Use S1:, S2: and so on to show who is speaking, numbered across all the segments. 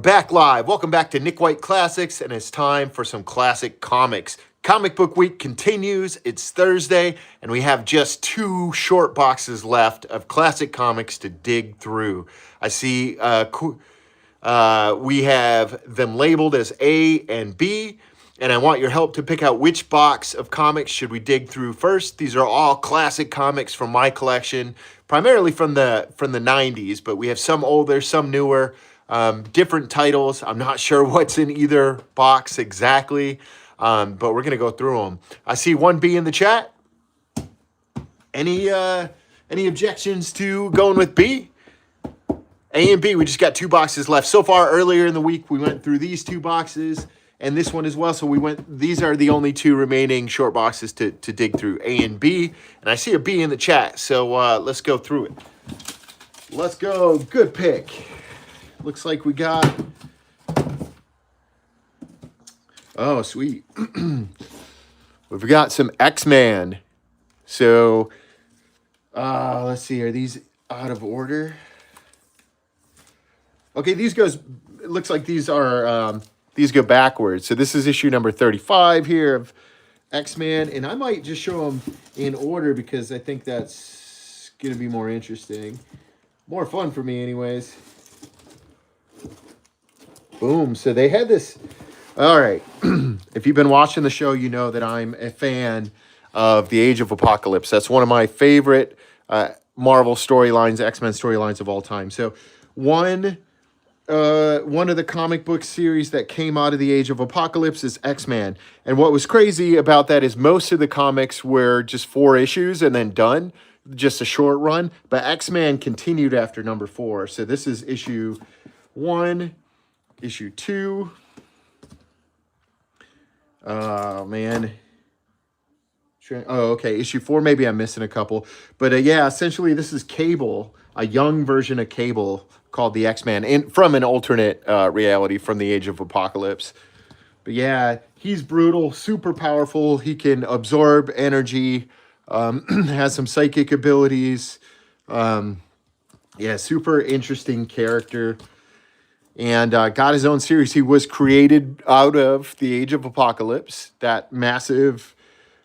S1: Back live. Welcome back to Nick White Classics, and it's time for some classic comics. Comic book week continues. It's Thursday, and we have just 2 short boxes left of classic comics to dig through. I see we have them labeled as A and B, and I want your help to pick out which box of comics should we dig through first. These are all classic comics from my collection, primarily from the 90s, but we have some older, some newer. Different titles. I'm not sure what's in either box exactly, but we're going to go through them. I see 1B in the chat. Any objections to going with B? A and B, we just got 2 boxes left. So far, earlier in the week, we went through these 2 boxes and this one as well. So these are the only 2 remaining short boxes to dig through, A and B. And I see a B in the chat, so let's go through it. Let's go. Good pick. Looks like we got, oh, sweet. We've got some X-Men. So, let's see, are these out of order? Okay, it looks like these go backwards. So this is issue number 35 here of X-Men. And I might just show them in order because I think that's going to be more interesting. More fun for me anyways. Boom. So they had this. All right. If you've been watching the show, you know that I'm a fan of the Age of Apocalypse. That's one of my favorite Marvel storylines, X-Men storylines of all time. So one of the comic book series that came out of the Age of Apocalypse is X-Men. And what was crazy about that is most of the comics were just 4 issues and then done, just a short run. But X-Men continued after number 4. So this is issue 1. Issue 2. Oh, man. Oh, okay. Issue 4. Maybe I'm missing a couple. But yeah, essentially this is Cable, a young version of Cable called the X-Men, from an alternate reality from the Age of Apocalypse. But yeah, he's brutal, super powerful. He can absorb energy, has some psychic abilities. Yeah, super interesting character. And got his own series. He was created out of the Age of Apocalypse, that massive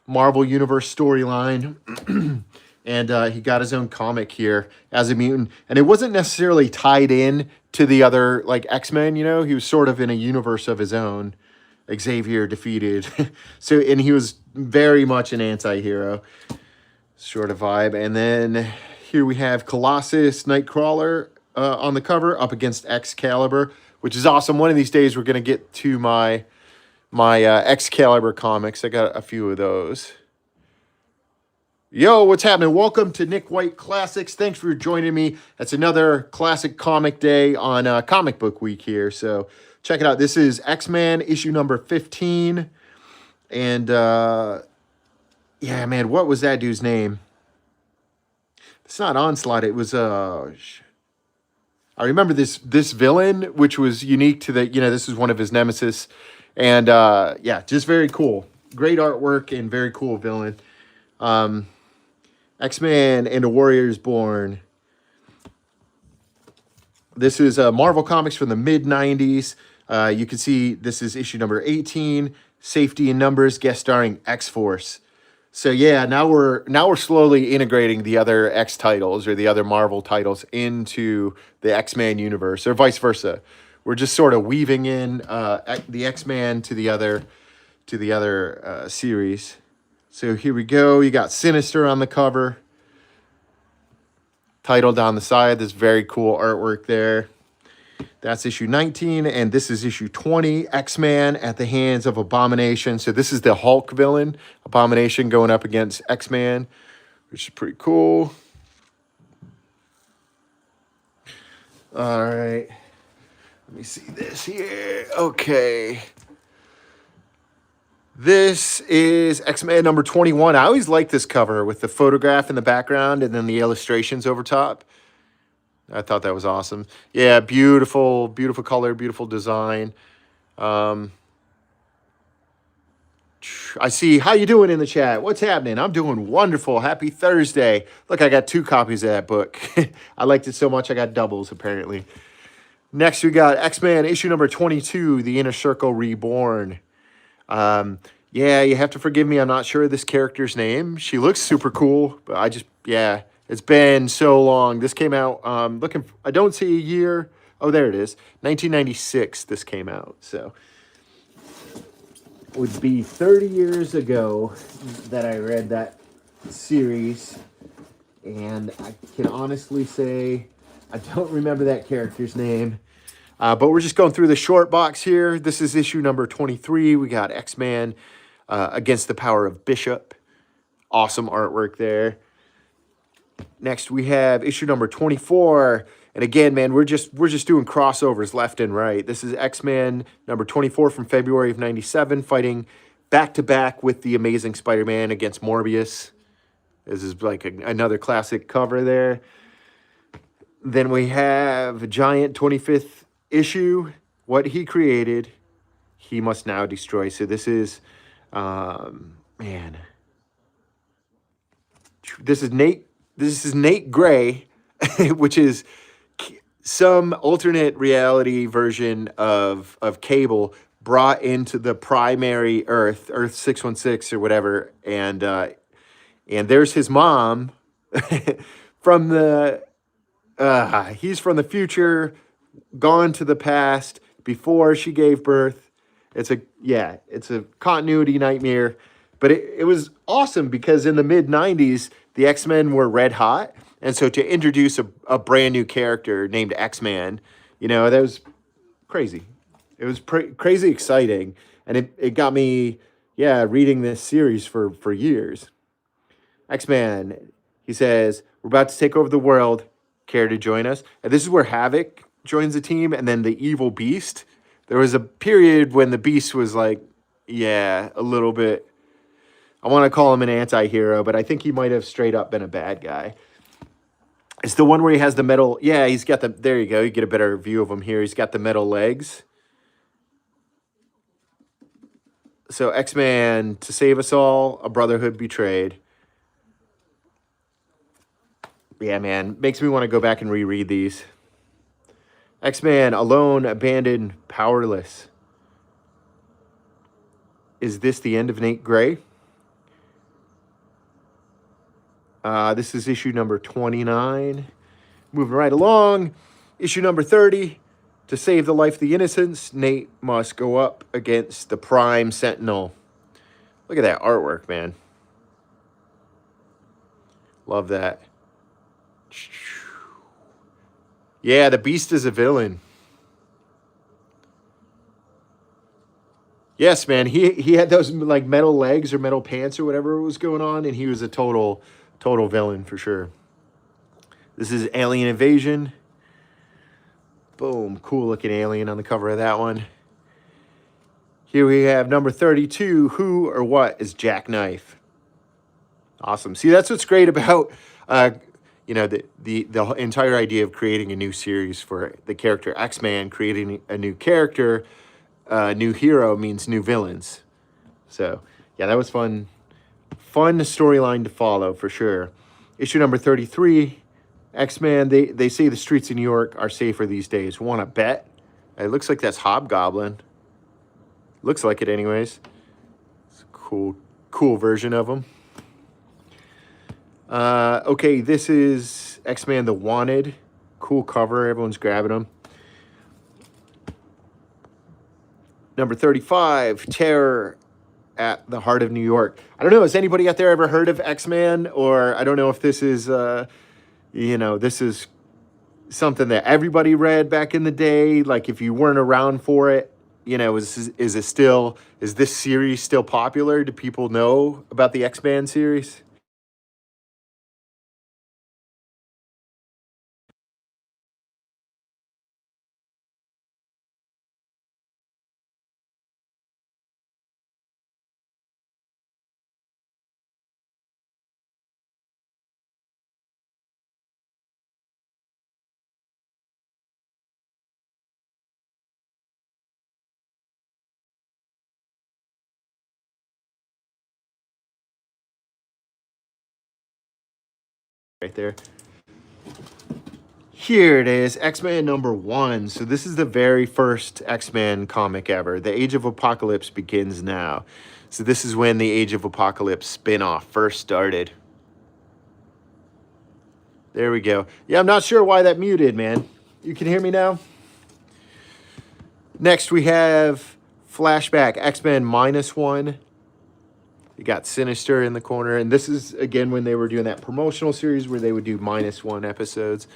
S1: Marvel Universe storyline. And he got his own comic here as a mutant. And it wasn't necessarily tied in to the other, like, X-Men, you know? He was sort of in a universe of his own. Xavier defeated. And he was very much an anti-hero sort of vibe. And then here we have Colossus, Nightcrawler, on the cover up against Excalibur, which is awesome. One of these days we're going to get to my Excalibur comics. I got a few of those. Yo, what's happening? Welcome to Nick White Classics. Thanks for joining me. That's another classic comic day on Comic Book Week here. So check it out. This is X-Men issue number 15. And yeah, man, what was that dude's name? It's not Onslaught. It was I remember this villain, which was unique to the, this is one of his nemesis. And yeah, just very cool. Great artwork and very cool villain. X-Men and a Warrior is Born. This is Marvel Comics from the mid-90s. You can see this is issue number 18, Safety in Numbers, guest starring X-Force. So yeah, now we're slowly integrating the other X titles or the other Marvel titles into the X-Men universe, or vice versa. We're just sort of weaving in the X-Men to the other series. So here we go. You got Sinister on the cover, titled on the side. This very cool artwork there. That's issue 19, and this is issue 20, X-Men at the hands of Abomination. So this is the Hulk villain, Abomination, going up against X-Men, which is pretty cool. All right. Let me see this here. Okay. This is X-Men number 21. I always like this cover with the photograph in the background and then the illustrations over top. I thought that was awesome. Yeah, beautiful, beautiful color, beautiful design. I see, how you doing in the chat? What's happening? I'm doing wonderful. Happy Thursday. Look, I got 2 copies of that book. I liked it so much, I got doubles, apparently. Next, we got X-Men issue number 22, The Inner Circle Reborn. Yeah, you have to forgive me. I'm not sure of this character's name. She looks super cool, but yeah, it's been so long. This came out, I don't see a year. Oh, there it is. 1996, this came out. So it would be 30 years ago that I read that series. And I can honestly say I don't remember that character's name. But we're just going through the short box here. This is issue number 23. We got X-Man Against the Power of Bishop. Awesome artwork there. Next, we have issue number 24. And again, man, we're just doing crossovers left and right. This is X-Men number 24 from February of 97, fighting back-to-back with the Amazing Spider-Man against Morbius. This is like another classic cover there. Then we have Giant 25th issue. What he created, he must now destroy. So this is, man. This is Nate Gray, which is some alternate reality version of Cable brought into the primary Earth 616 or whatever, and there's his mom from the he's from the future, gone to the past before she gave birth. It's a continuity nightmare. But it was awesome because in the mid-90s, the X-Men were red hot. And so to introduce a brand new character named X-Man, that was crazy. It was crazy exciting. And it got me, reading this series for years. X-Man, he says, we're about to take over the world. Care to join us? And this is where Havoc joins the team, and then the evil Beast. There was a period when the Beast was like, a little bit, I want to call him an anti-hero, but I think he might have straight up been a bad guy. It's the one where he has the metal, he's got there you go, you get a better view of him here. He's got the metal legs. So X-Man, to save us all, a brotherhood betrayed. Yeah, man, makes me want to go back and reread these. X-Man, alone, abandoned, powerless. Is this the end of Nate Gray? This is issue number 29. Moving right along. Issue number 30. To save the life of the innocents, Nate must go up against the Prime Sentinel. Look at that artwork, man. Love that. Yeah, the Beast is a villain. Yes, man. He had those like metal legs or metal pants or whatever was going on, and he was a total villain for sure. This is Alien Invasion. Boom, cool looking alien on the cover of that one. Here we have number 32. Who or what is Jackknife? Awesome. See, that's what's great about the entire idea of creating a new series for the character X-Man, creating a new character, new hero means new villains. So, yeah, that was fun. Fun storyline to follow for sure. Issue number 33, X-Men, they say the streets of New York are safer these days. Want to bet? It looks like that's Hobgoblin. Looks like it anyways. It's a cool version of him. Okay, this is X-Men The Wanted. Cool cover. Everyone's grabbing them. Number 35, Terror at the Heart of New York. I don't know, has anybody out there ever heard of X-Men? Or I don't know if this is, this is something that everybody read back in the day. Like if you weren't around for it, is this series still popular? Do people know about the X-Men series? Right there. Here it is, X-Men #1. So this is the very first X-Men comic ever. The Age of Apocalypse begins now. So this is when the Age of Apocalypse spin-off first started. There we go. Yeah, I'm not sure why that muted, man. You can hear me now? Next we have Flashback, X-Men -1. You got Sinister in the corner. And this is, again, when they were doing that promotional series where they would do -1 episodes.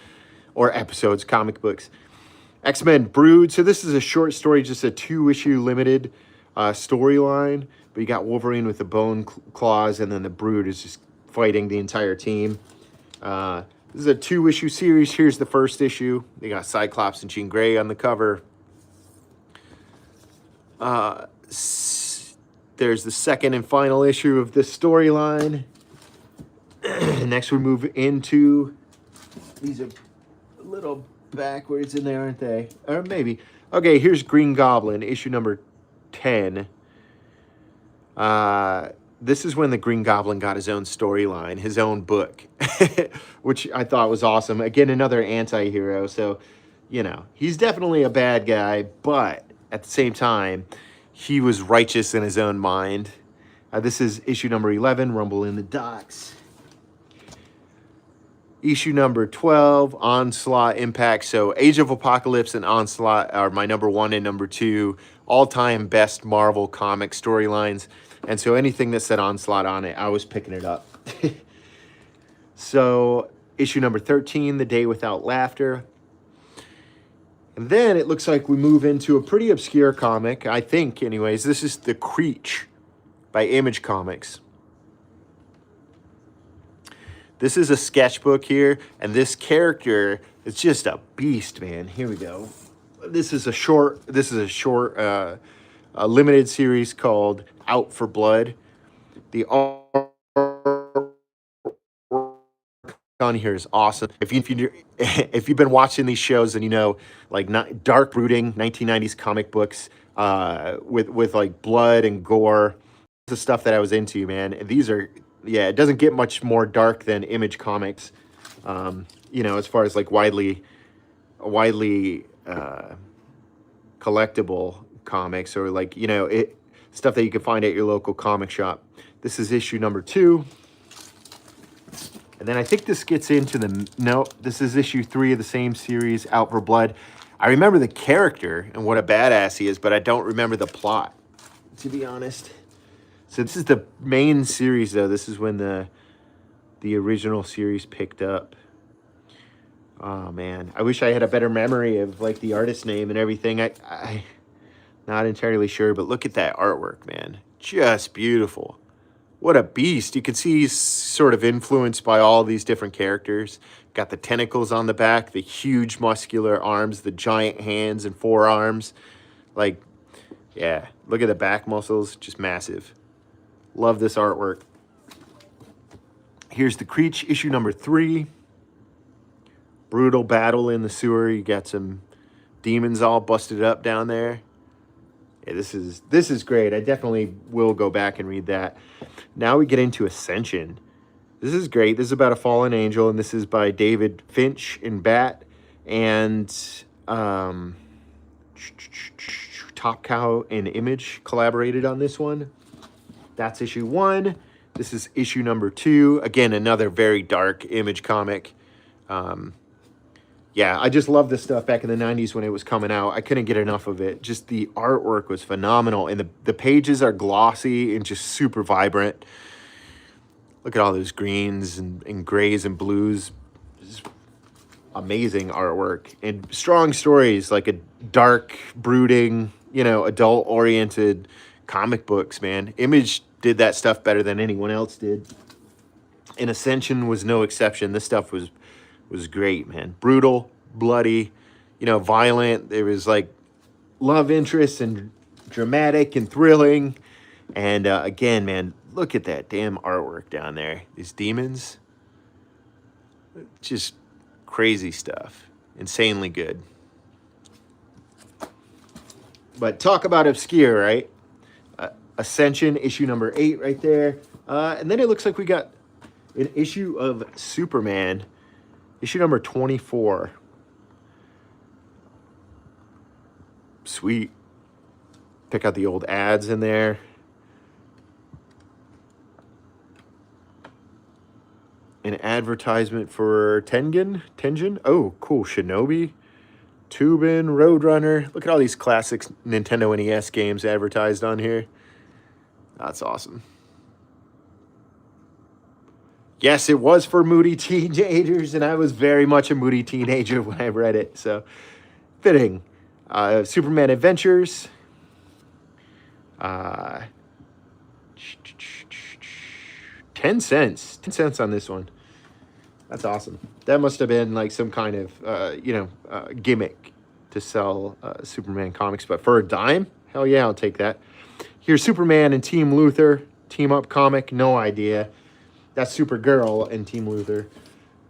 S1: Or episodes, comic books. X-Men Brood. So this is a short story, just a 2-issue limited storyline. But you got Wolverine with the bone claws, and then the Brood is just fighting the entire team. This is a 2-issue series. Here's the first issue. They got Cyclops and Jean Grey on the cover. There's the second and final issue of this storyline. Next we move into... These are a little backwards in there, aren't they? Or maybe. Okay, here's Green Goblin, issue number 10. This is when the Green Goblin got his own storyline, his own book, which I thought was awesome. Again, another anti-hero. So, you know, he's definitely a bad guy, but at the same time, he was righteous in his own mind. This is issue number 11, Rumble in the Docks. Issue number 12, Onslaught Impact. So Age of Apocalypse and Onslaught are my #1 and #2 all-time best Marvel comic storylines. And so anything that said Onslaught on it, I was picking it up. So issue number 13, The Day Without Laughter. And then it looks like we move into a pretty obscure comic, I think anyways. This is The Creech by Image Comics. This is a sketchbook here, and this character is just a beast, man. Here we go. This is a short limited series called Out for Blood. The art on here is awesome. If you've been watching these shows, and you know, like, not dark, brooding 1990s comic books with like blood and gore, the stuff that I was into, man. And these are... Yeah, it doesn't get much more dark than Image Comics, you know, as far as like widely collectible comics, or like, you know, stuff that you can find at your local comic shop. This is issue number 2. And then I think this gets into this is issue 3 of the same series, Out for Blood. I remember the character and what a badass he is, but I don't remember the plot, to be honest. So this is the main series, though. This is when the original series picked up. Oh, man. I wish I had a better memory of, like, the artist's name and everything. I not entirely sure, but look at that artwork, man. Just beautiful. What a beast. You can see he's sort of influenced by all these different characters. Got the tentacles on the back, the huge muscular arms, the giant hands and forearms. Like, yeah, look at the back muscles. Just massive. Love this artwork. Here's The Creech, issue number 3. Brutal battle in the sewer. You got some demons all busted up down there. Yeah, this is great. I definitely will go back and read that. Now we get into Ascension. This is great. This is about a fallen angel, and this is by David Finch and Bat, and Top Cow and Image collaborated on this one. That's issue 1. This is issue number 2. Again, another very dark Image comic. Yeah, I just love this stuff back in the 90s when it was coming out. I couldn't get enough of it. Just the artwork was phenomenal. And the pages are glossy and just super vibrant. Look at all those greens and grays and blues. Just amazing artwork. And strong stories, like a dark, brooding, you know, adult-oriented comic books, man. Image did that stuff better than anyone else did. And Ascension was no exception. This stuff was great, man. Brutal, bloody, you know, violent. There was like love interest and dramatic and thrilling. And again, man, look at that damn artwork down there. These demons. Just crazy stuff. Insanely good. But talk about obscure, right? Ascension, issue number 8 right there. And then it looks like we got an issue of Superman, issue number 24. Sweet. Pick out the old ads in there. An advertisement for Tengen. Oh, cool. Shinobi, Tubin, Roadrunner. Look at all these classic Nintendo NES games advertised on here. That's awesome. Yes, it was for moody teenagers, and I was very much a moody teenager when I read it, so fitting. Superman Adventures. 10 cents. 10 cents on this one. That's awesome. That must have been like some kind of, gimmick to sell Superman comics. But for a dime, hell yeah, I'll take that. Here's Superman and Team Luthor. Team Up comic, no idea. That's Supergirl and Team Luthor.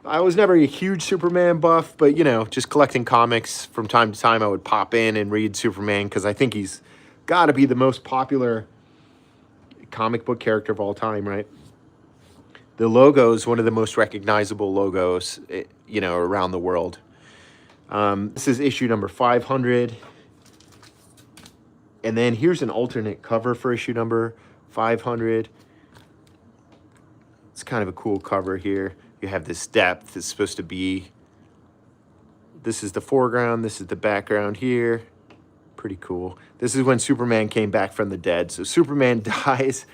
S1: I was never a huge Superman buff, but, just collecting comics from time to time, I would pop in and read Superman because I think he's got to be the most popular comic book character of all time, right? The logo is one of the most recognizable logos, around the world. This is issue number 500. And then here's an alternate cover for issue number 500. It's kind of a cool cover here. You have this depth. It's supposed to be... This is the foreground. This is the background here. Pretty cool. This is when Superman came back from the dead. So Superman dies...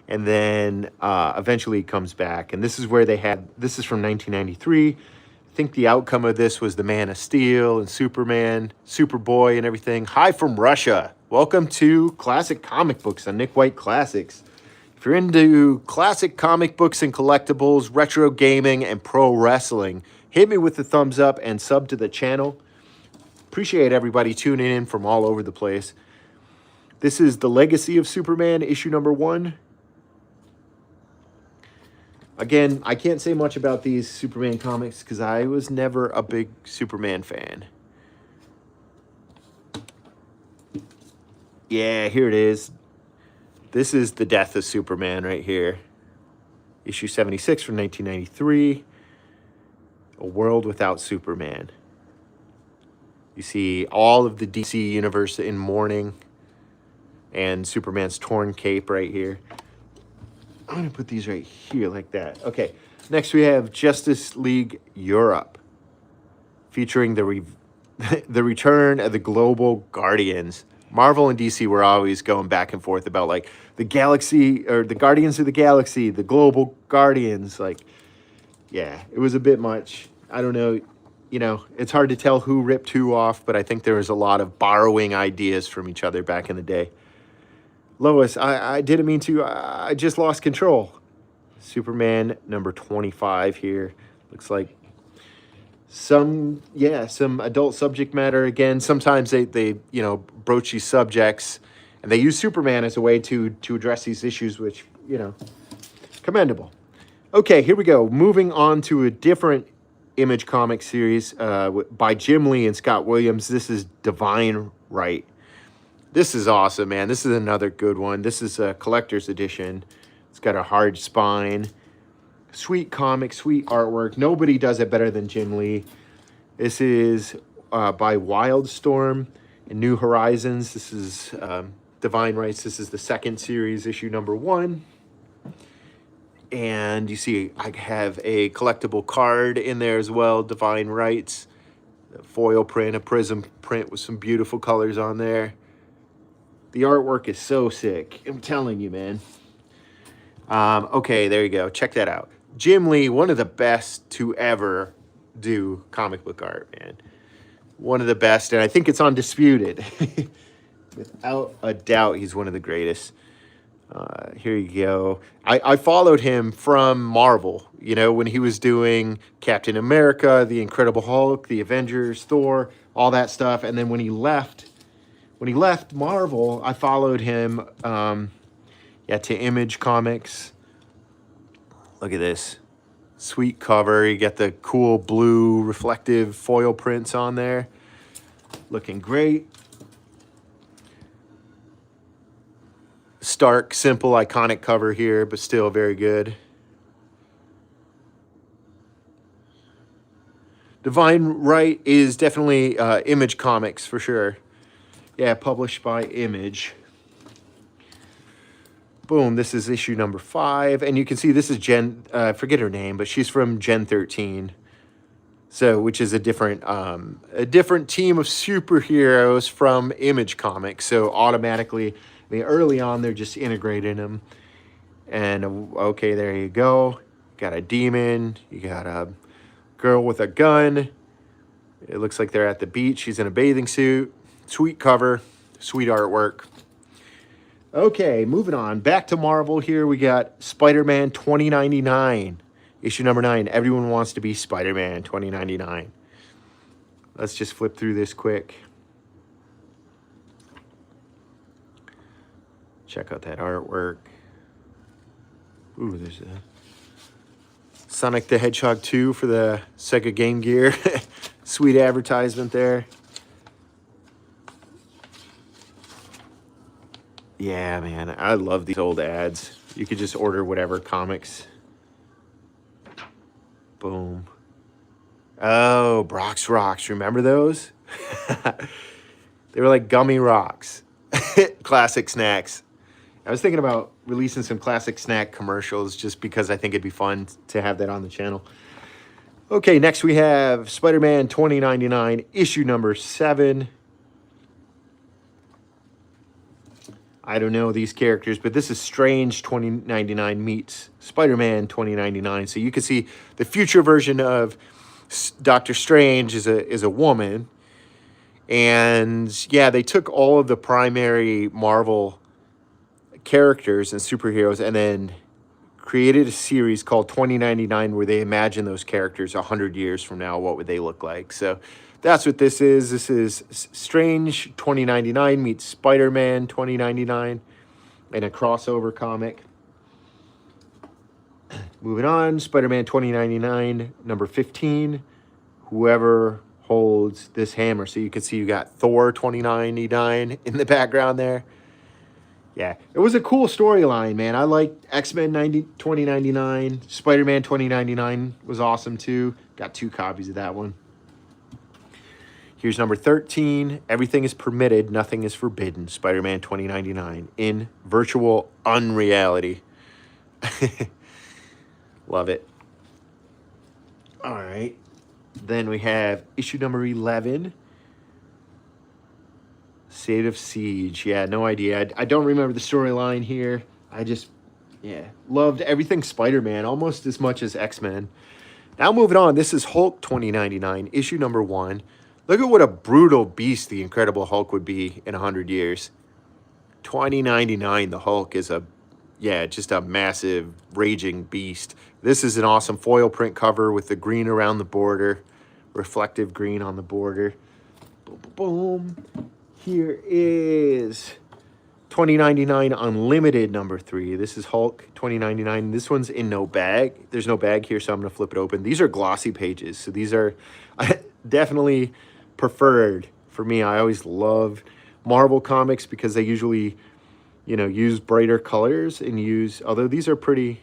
S1: And then eventually he comes back. And this is where they had... This is from 1993. I think the outcome of this was the Man of Steel and Superman, Superboy and everything. Hi from Russia. Welcome to Classic Comic Books on Nick White Classics. If you're into classic comic books and collectibles, retro gaming, and pro wrestling, hit me with the thumbs up and sub to the channel. Appreciate everybody tuning in from all over the place. This is The Legacy of Superman, issue number 1. Again, I can't say much about these Superman comics because I was never a big Superman fan. Yeah, here it is. This is The Death of Superman right here. Issue 76 from 1993. A World Without Superman. You see all of the DC universe in mourning. And Superman's torn cape right here. I'm going to put these right here like that. Okay, next we have Justice League Europe, featuring the return of the Global Guardians. Marvel and DC were always going back and forth about, like, the Galaxy, or the Guardians of the Galaxy, the Global Guardians. Like, yeah, it was a bit much. I don't know, it's hard to tell who ripped who off, but I think there was a lot of borrowing ideas from each other back in the day. Lois, I didn't mean to. I just lost control. Superman number 25 here. Looks like some adult subject matter. Again, sometimes they broach these subjects, and they use Superman as a way to address these issues, which, commendable. Okay, here we go. Moving on to a different Image comic series by Jim Lee and Scott Williams. This is Divine Right. This is awesome, man. This is another good one. This is a collector's edition. It's got a hard spine. Sweet comic, sweet artwork. Nobody does it better than Jim Lee. This is by Wildstorm and New Horizons. This is Divine Rights. This is the second series, issue number 1. And you see I have a collectible card in there as well, Divine Rights. A foil print, a prism print with some beautiful colors on there. The artwork is so sick. I'm telling you, man. Okay, there you go. Check that out. Jim Lee, one of the best to ever do comic book art, man. One of the best, and I think it's undisputed. Without a doubt, he's one of the greatest. Here you go. I followed him from Marvel, when he was doing Captain America, The Incredible Hulk, The Avengers, Thor, all that stuff. And then when he left Marvel, I followed him to Image Comics. Look at this. Sweet cover. You got the cool blue reflective foil prints on there. Looking great. Stark, simple, iconic cover here, but still very good. Divine Right is definitely Image Comics for sure. Yeah, published by Image. Boom, this is issue number 5. And you can see this is Jen, I forget her name, but she's from Gen 13. So, which is a different team of superheroes from Image Comics. So automatically, I mean, early on, they're just integrating them. And okay, there you go. Got a demon. You got a girl with a gun. It looks like they're at the beach. She's in a bathing suit. Sweet cover. Sweet artwork. Okay, moving on. Back to Marvel here. We got Spider-Man 2099. Issue number 9. Everyone wants to be Spider-Man 2099. Let's just flip through this quick. Check out that artwork. Ooh, there's a Sonic the Hedgehog 2 for the Sega Game Gear. Sweet advertisement there. Yeah, man, I love these old ads. You could just order whatever comics. Boom. Oh, Brock's Rocks. Remember those? They were like gummy rocks. Classic snacks. I was thinking about releasing some classic snack commercials just because I think it'd be fun to have that on the channel. Okay, next we have Spider-Man 2099, issue number 7. I don't know these characters, but this is Strange 2099 meets Spider-Man 2099. So you can see the future version of Doctor Strange is a woman. And yeah, they took all of the primary Marvel characters and superheroes and then created a series called 2099 where they imagine those characters 100 years from now. What would they look like? So that's what this is. This is Strange 2099 meets Spider-Man 2099 in a crossover comic. Moving on, Spider-Man 2099, number 15. Whoever holds this hammer. So you can see you got Thor 2099 in the background there. Yeah, it was a cool storyline, man. I liked X-Men 2099. Spider-Man 2099 was awesome too. Got 2 copies of that one. Here's number 13. Everything is permitted, nothing is forbidden. Spider-Man 2099 in virtual unreality. Love it. All right. Then we have issue number 11. State of Siege. Yeah, no idea. I don't remember the storyline here. I just, yeah, loved everything Spider-Man almost as much as X-Men. Now moving on. This is Hulk 2099, issue number 1. Look at what a brutal beast the Incredible Hulk would be in 100 years. 2099, the Hulk is just a massive, raging beast. This is an awesome foil print cover with the green around the border. Reflective green on the border. Boom, boom, boom. Here is 2099 Unlimited number 3. This is Hulk 2099. This one's in no bag. There's no bag here, so I'm going to flip it open. These are glossy pages. So these are definitely preferred for me. I always love Marvel comics because they usually, use brighter colors and although these are pretty,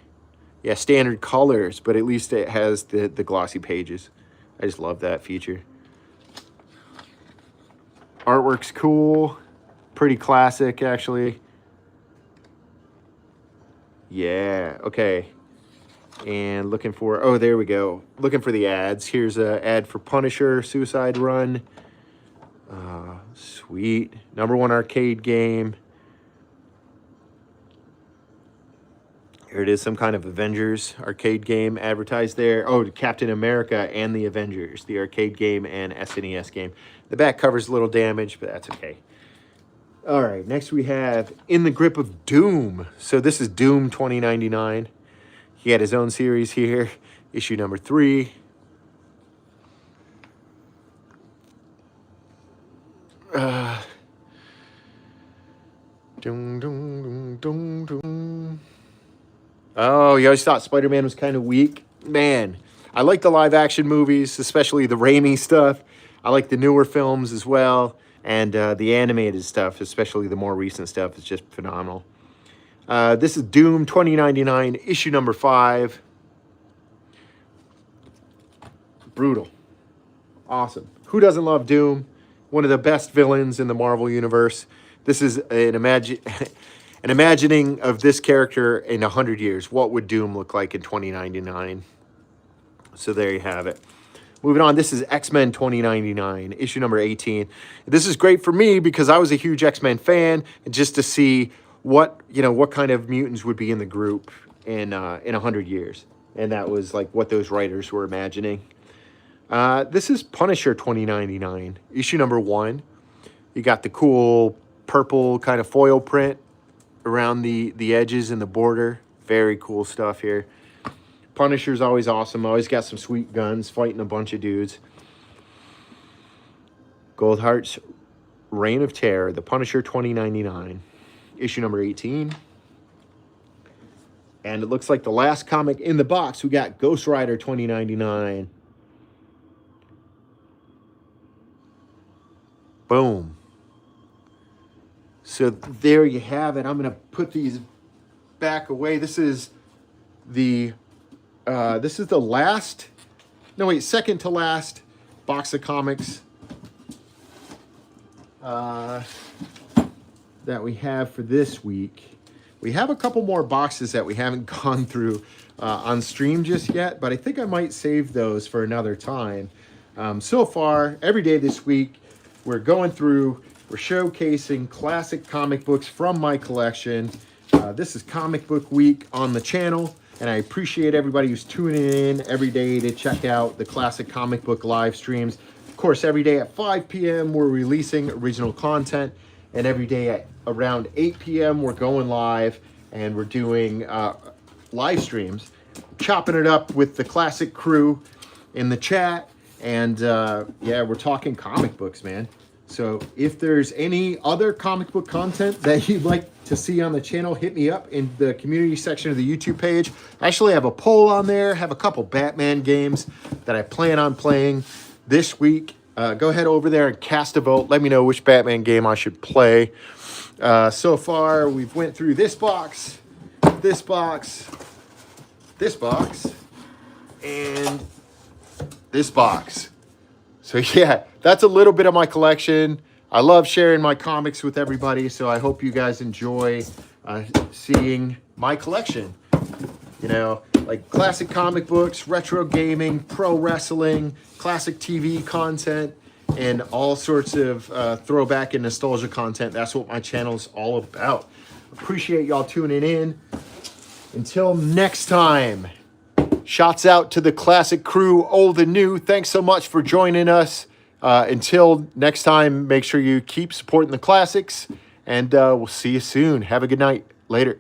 S1: standard colors, but at least it has the glossy pages. I just love that feature. Artwork's cool. Pretty classic, actually. Yeah, okay. And looking for, oh, there we go. Looking for the ads. Here's an ad for Punisher, Suicide Run. Sweet. #1 arcade game. Here it is, some kind of Avengers arcade game advertised there. Oh, Captain America and the Avengers, the arcade game and SNES game. The back cover's a little damaged, but that's okay. All right, next we have In the Grip of Doom. So this is Doom 2099. He had his own series here, issue number 3. Oh, you always thought Spider-Man was kind of weak? Man, I like the live-action movies, especially the Raimi stuff. I like the newer films as well. And the animated stuff, especially the more recent stuff, is just phenomenal. This is Doom 2099, issue number 5. Brutal. Awesome. Who doesn't love Doom? one of the best villains in the Marvel Universe. This is an an imagining of this character in 100 years. What would Doom look like in 2099? So there you have it. Moving on, this is X-Men 2099, issue number 18. This is great for me because I was a huge X-Men fan, and just to see what kind of mutants would be in the group in 100 years. And that was like what those writers were imagining. This is Punisher 2099, issue number 1. You got the cool purple kind of foil print around the edges and the border. Very cool stuff here. Punisher's always awesome. Always got some sweet guns, fighting a bunch of dudes. Goldheart's Reign of Terror, The Punisher 2099, issue number 18. And it looks like the last comic in the box, we got Ghost Rider 2099. Boom. So there you have it. I'm going to put these back away. This is the last, no wait, second to last box of comics that we have for this week. We have a couple more boxes that we haven't gone through on stream just yet, but I think I might save those for another time. So far, every day this week, we're going through, we're showcasing classic comic books from my collection. This is Comic Book Week on the channel. And I appreciate everybody who's tuning in every day to check out the classic comic book live streams. Of course, every day at 5 p.m. we're releasing original content. And every day at around 8 p.m. we're going live and we're doing live streams, chopping it up with the classic crew in the chat. And yeah, we're talking comic books, man. So if there's any other comic book content that you'd like to see on the channel, hit me up in the community section of the YouTube page. I actually have a poll on there, have a couple Batman games that I plan on playing this week. Go ahead over there and cast a vote. Let me know which Batman game I should play. So far, we've went through this box, this box, this box, and this box. So yeah, that's a little bit of my collection. I love sharing my comics with everybody, so I hope you guys enjoy seeing my collection. You know, like classic comic books, retro gaming, pro wrestling, classic TV content, and all sorts of throwback and nostalgia content. That's what my channel's all about. Appreciate y'all tuning in. Until next time. Shots out to the classic crew, old and new. Thanks so much for joining us. Until next time, make sure you keep supporting the classics, and we'll see you soon. Have a good night. Later.